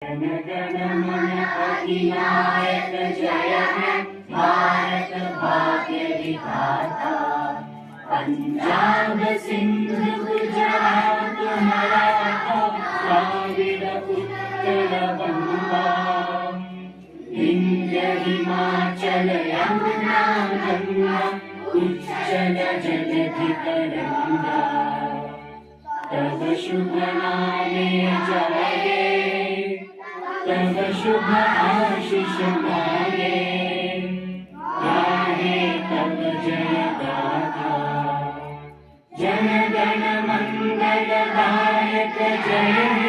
जन गण मन अधिनायक जय हे भारत भाग्य विधाता। पंजाब सिंध गुजरात मराठा द्राविड़ उत्कल बंगा, विंध्य हिमाचल यमुना गंगा उच्चल जलधि तरंगा। तब शुभ नामे जय, तब शुभ आशीष मांगे, गाहे तब जय गाथा। जन गण मंगल दायक जय